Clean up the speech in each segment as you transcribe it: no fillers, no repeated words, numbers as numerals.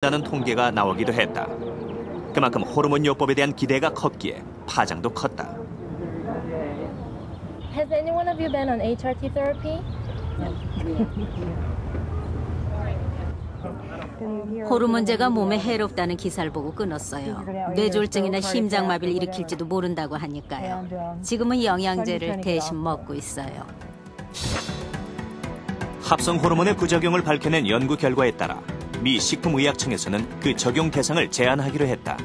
다는 통계가 나오기도 했다. 그만큼 호르몬 요법에 대한 기대가 컸기에 파장도 컸다. Has anyone of you been on HRT therapy? 호르몬제가 몸에 해롭다는 기사를 보고 끊었어요. 뇌졸중이나 심장마비를 일으킬지도 모른다고 하니까요. 지금은 영양제를 대신 먹고 있어요. 합성 호르몬의 부작용을 밝혀낸 연구 결과에 따라 미 식품의약청에서는 그 적용 대상을 제한하기로 했다.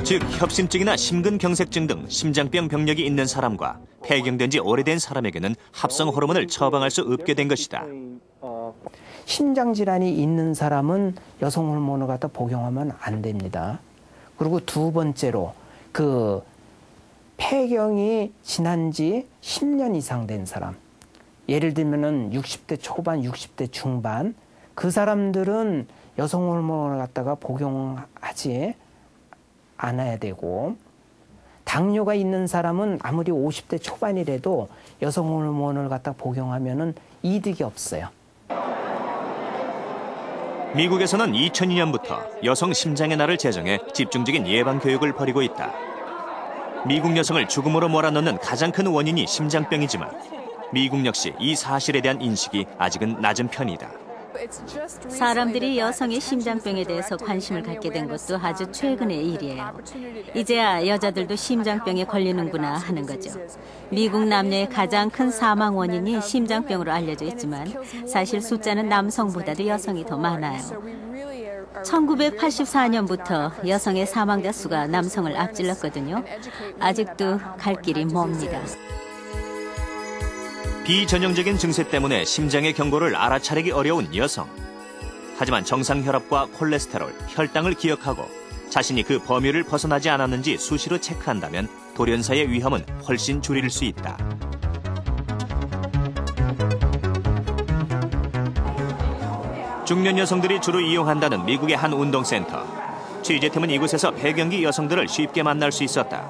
즉 협심증이나 심근경색증 등 심장병 병력이 있는 사람과 폐경된 지 오래된 사람에게는 합성 호르몬을 처방할 수 없게 된 것이다. 심장질환이 있는 사람은 여성 호르몬을 갖다 복용하면 안 됩니다. 그리고 두 번째로 그 폐경이 지난 지 10년 이상 된 사람, 예를 들면은 60대 초반, 60대 중반, 그 사람들은 여성 호르몬을 갖다가 복용하지 않아야 되고, 당뇨가 있는 사람은 아무리 50대 초반이라도 여성 호르몬을 갖다 복용하면은 이득이 없어요. 미국에서는 2002년부터 여성 심장의 날을 제정해 집중적인 예방 교육을 벌이고 있다. 미국 여성을 죽음으로 몰아넣는 가장 큰 원인이 심장병이지만 미국 역시 이 사실에 대한 인식이 아직은 낮은 편이다. 사람들이 여성의 심장병에 대해서 관심을 갖게 된 것도 아주 최근의 일이에요. 이제야 여자들도 심장병에 걸리는구나 하는 거죠. 미국 남녀의 가장 큰 사망 원인이 심장병으로 알려져 있지만 사실 숫자는 남성보다도 여성이 더 많아요. 1984년부터 여성의 사망자 수가 남성을 앞질렀거든요. 아직도 갈 길이 멉니다. 비전형적인 증세 때문에 심장의 경고를 알아차리기 어려운 여성. 하지만 정상 혈압과 콜레스테롤, 혈당을 기억하고 자신이 그 범위를 벗어나지 않았는지 수시로 체크한다면 돌연사의 위험은 훨씬 줄일 수 있다. 중년 여성들이 주로 이용한다는 미국의 한 운동센터. 취재팀은 이곳에서 폐경기 여성들을 쉽게 만날 수 있었다.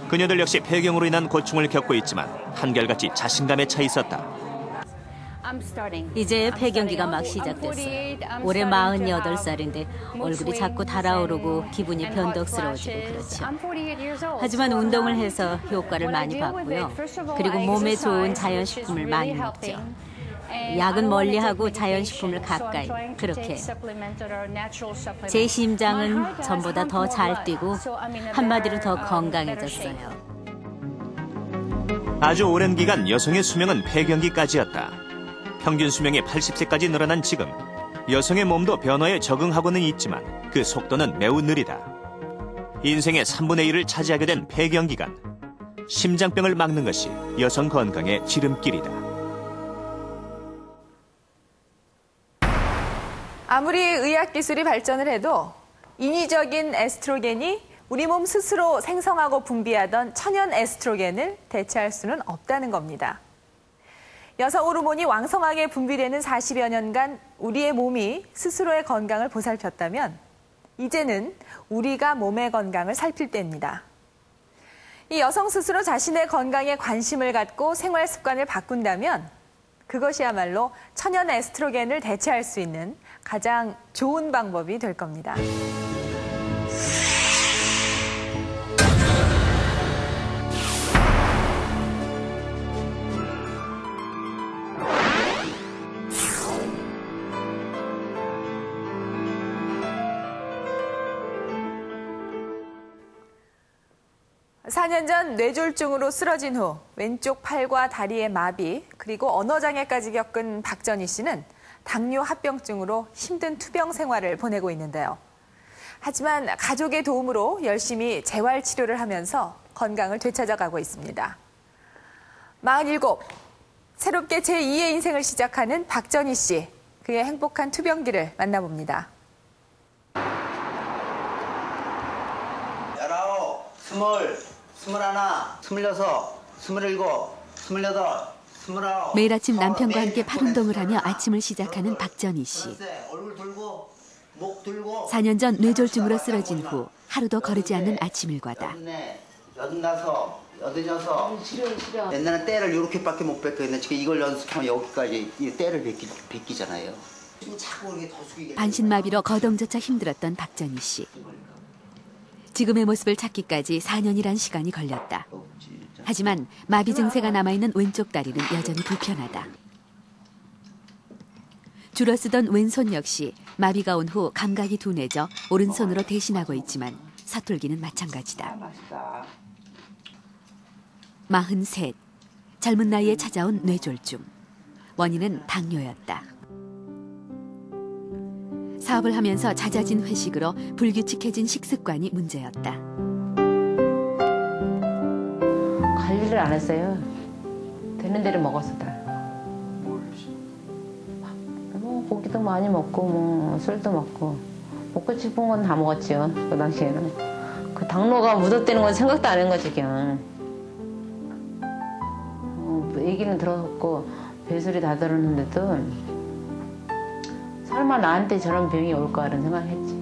그녀들 역시 폐경으로 인한 고충을 겪고 있지만 한결같이 자신감에 차 있었다. 이제 폐경기가 막 시작됐어요. 올해 48살인데 얼굴이 자꾸 달아오르고 기분이 변덕스러워지고 그렇죠. 하지만 운동을 해서 효과를 많이 봤고요. 그리고 몸에 좋은 자연식품을 많이 먹죠. 약은 멀리하고 자연식품을 가까이, 그렇게. 제 심장은 전보다 더 잘 뛰고 한마디로 더 건강해졌어요. 아주 오랜 기간 여성의 수명은 폐경기까지였다. 평균 수명이 80세까지 늘어난 지금 여성의 몸도 변화에 적응하고는 있지만 그 속도는 매우 느리다. 인생의 3분의 1을 차지하게 된 폐경기간. 심장병을 막는 것이 여성 건강의 지름길이다. 아무리 의학기술이 발전을 해도 인위적인 에스트로겐이 우리 몸 스스로 생성하고 분비하던 천연 에스트로겐을 대체할 수는 없다는 겁니다. 여성 호르몬이 왕성하게 분비되는 40여 년간 우리의 몸이 스스로의 건강을 보살폈다면 이제는 우리가 몸의 건강을 살필 때입니다. 이 여성 스스로 자신의 건강에 관심을 갖고 생활 습관을 바꾼다면 그것이야말로 천연 에스트로겐을 대체할 수 있는 가장 좋은 방법이 될 겁니다. 4년 전 뇌졸중으로 쓰러진 후 왼쪽 팔과 다리의 마비 그리고 언어장애까지 겪은 박전희 씨는 당뇨 합병증으로 힘든 투병 생활을 보내고 있는데요. 하지만 가족의 도움으로 열심히 재활 치료를 하면서 건강을 되찾아가고 있습니다. 47, 새롭게 제2의 인생을 시작하는 박전희 씨, 그의 행복한 투병기를 만나봅니다. 19, 20, 21, 26, 27, 28, 29. 매일 아침 남편과 함께 팔운동을 하며 아침을 시작하는 박전희 씨. 4년 전 뇌졸중으로 쓰러진 후 하루도 거르지 않는 아침 일과다. 86, 86. 옛날엔 때를 이렇게밖에 못 뺏겼는데 지금 이걸 연습하면 여기까지 이 때를 뺏기잖아요. 반신마비로 거동조차 힘들었던 박전희 씨. 지금의 모습을 찾기까지 4년이란 시간이 걸렸다. 하지만 마비 증세가 남아있는 왼쪽 다리는 여전히 불편하다. 줄어쓰던 왼손 역시 마비가 온 후 감각이 둔해져 오른손으로 대신하고 있지만 서툴기는 마찬가지다. 43. 젊은 나이에 찾아온 뇌졸중. 원인은 당뇨였다. 사업을 하면서 잦아진 회식으로 불규칙해진 식습관이 문제였다. 관리를 안 했어요. 되는 대로 먹었어 다. 뭐 고기도 많이 먹고 뭐 술도 먹고 싶은 건 다 먹었죠. 그 당시에는. 그 당뇨가 묻어대는 건 생각도 안 한 거지 그냥. 얘기는 들었고 배설이 다 들었는데도 설마 나한테 저런 병이 올까 하는 생각을 했지.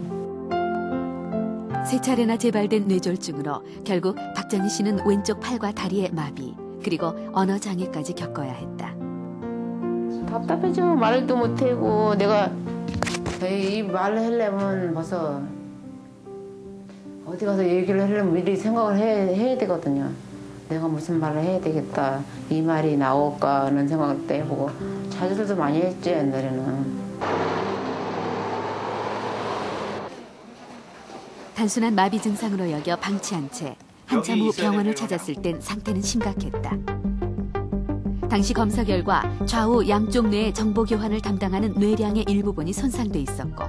세 차례나 재발된 뇌졸중으로 결국 박전희 씨는 왼쪽 팔과 다리의 마비 그리고 언어 장애까지 겪어야 했다. 답답해져. 말도 못하고 내가 이 말을 하려면 벌써 어디 가서 얘기를 하려면 미리 생각을 해야 되거든요. 내가 무슨 말을 해야 되겠다. 이 말이 나올까 하는 생각을 또 해보고 자주들도 많이 했죠 옛날에는. 단순한 마비 증상으로 여겨 방치한 채 한참 후 병원을 찾았을 땐 상태는 심각했다. 당시 검사 결과 좌우 양쪽 뇌의 정보 교환을 담당하는 뇌량의 일부분이 손상돼 있었고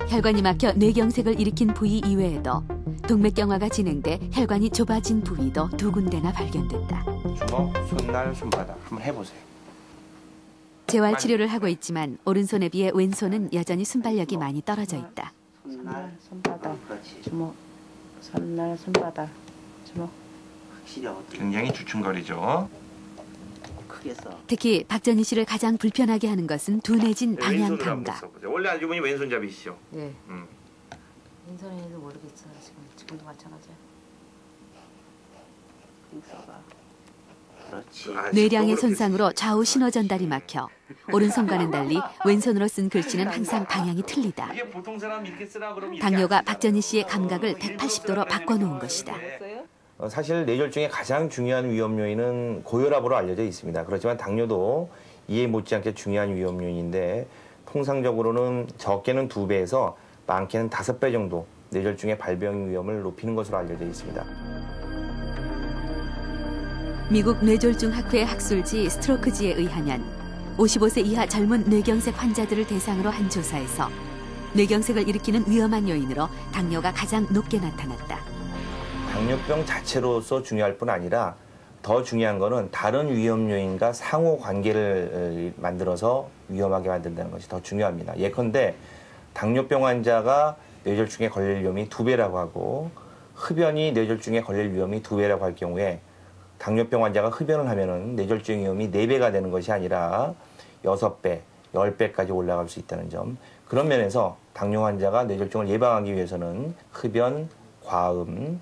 혈관이 막혀 뇌경색을 일으킨 부위 이외에도 동맥경화가 진행돼 혈관이 좁아진 부위도 2군데나 발견됐다. 주먹, 손날, 손바닥 한번 해보세요. 재활 치료를 하고 있지만 오른손에 비해 왼손은 여전히 순발력이 많이 떨어져 있다. 손날, 손바닥, 주먹, 손날, 손바닥, 주먹. 굉장히 주춤거리죠. 특히 박전희 씨를 가장 불편하게 하는 것은 둔해진 방향 감각. 원래 알고 보니 왼손잡이시죠? 네. 왼손인지도 모르겠어요. 지금도 마찬가지야. 뇌량의 손상으로 좌우 신호 전달이 막혀 오른손과는 달리 왼손으로 쓴 글씨는 항상 방향이 틀리다. 당뇨가 박전희 씨의 감각을 180도로 바꿔놓은 것이다. 사실 뇌졸중의 가장 중요한 위험 요인은 고혈압으로 알려져 있습니다. 그렇지만 당뇨도 이에 못지않게 중요한 위험 요인인데 통상적으로는 적게는 2배에서 많게는 5배 정도 뇌졸중의 발병 위험을 높이는 것으로 알려져 있습니다. 미국 뇌졸중 학회 학술지 스트로크지에 의하면 55세 이하 젊은 뇌경색 환자들을 대상으로 한 조사에서 뇌경색을 일으키는 위험한 요인으로 당뇨가 가장 높게 나타났다. 당뇨병 자체로서 중요할 뿐 아니라 더 중요한 거는 다른 위험 요인과 상호 관계를 만들어서 위험하게 만든다는 것이 더 중요합니다. 예컨대 당뇨병 환자가 뇌졸중에 걸릴 위험이 2배라고 하고 흡연이 뇌졸중에 걸릴 위험이 2배라고 할 경우에 당뇨병 환자가 흡연을 하면은 뇌졸중 위험이 4배가 되는 것이 아니라 6배, 10배까지 올라갈 수 있다는 점. 그런 면에서 당뇨 환자가 뇌졸중을 예방하기 위해서는 흡연, 과음,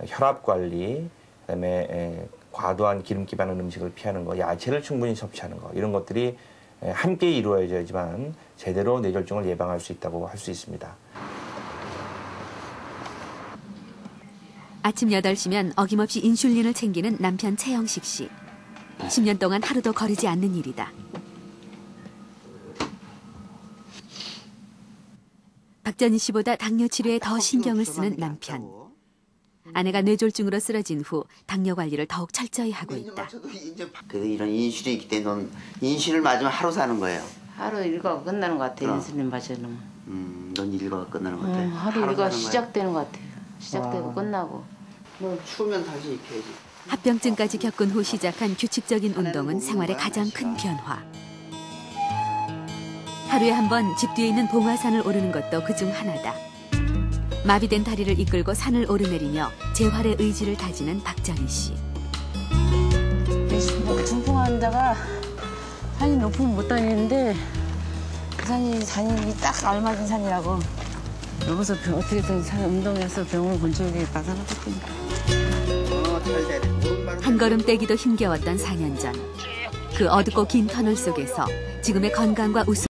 혈압 관리, 그다음에 과도한 기름기 많은 음식을 피하는 거, 야채를 충분히 섭취하는 거 이런 것들이 함께 이루어져야지만 제대로 뇌졸중을 예방할 수 있다고 할 수 있습니다. 아침 8시면 어김없이 인슐린을 챙기는 남편 최영식 씨. 10년 동안 하루도 거르지 않는 일이다. 박전희 씨보다 당뇨 치료에 더 신경을 쓰는 남편. 아내가 뇌졸중으로 쓰러진 후 당뇨 관리를 더욱 철저히 하고 있다. 그래도 이런 인슐린이 있기 때문에 넌 인슐린을 맞으면 하루 사는 거예요. 하루 일과가 끝나는 것 같아. 인슐린 맞으면. 넌 일과가 끝나는 것 같아. 하루 일과 시작되는 것 같아. 시작되고 끝나고. 뭐 추우면 다시 입혀야지. 합병증까지 겪은 후 시작한 규칙적인 운동은 생활의 가장 큰 변화. 하루에 한 번 집 뒤에 있는 봉화산을 오르는 것도 그중 하나다. 마비된 다리를 이끌고 산을 오르내리며 재활의 의지를 다지는 박전희 씨. 중풍 환자가 산이 높으면 못 다니는데 그 산이 딱 알맞은 산이라고. 여기서 어떻게든 운동해서 병원을 근처에다 생각했더니. 한 걸음 떼기도 힘겨웠던 4년 전. 그 어둡고 긴 터널 속에서 지금의 건강과 웃음